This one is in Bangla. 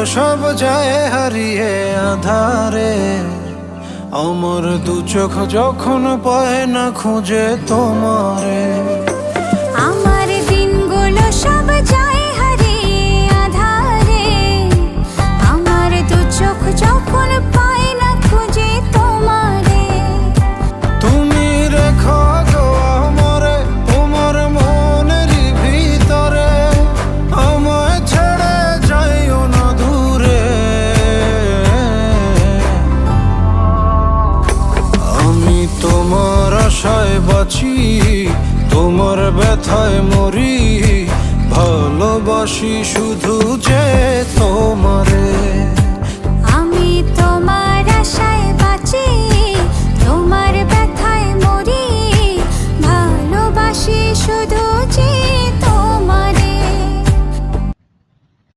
সব যায় হারিয়ে আধারে। আমার দু চোখ যখন পায় না খুঁজে তোমারে। আমার দিনগুলো সব যায় হারিয়ে আঁধারে। আমার দু চোখ যখন পায় না খুঁজে তোমারে। তুমি রেখো গো আমারে তোমার মনেরই ভিতরে, আমায় ছেড়ে যাইও না দূরে। আমি তোমার আশায় বাঁচি, তোমার ব্যথায় মরি, ভালোবাসি শুধু যে তোমার।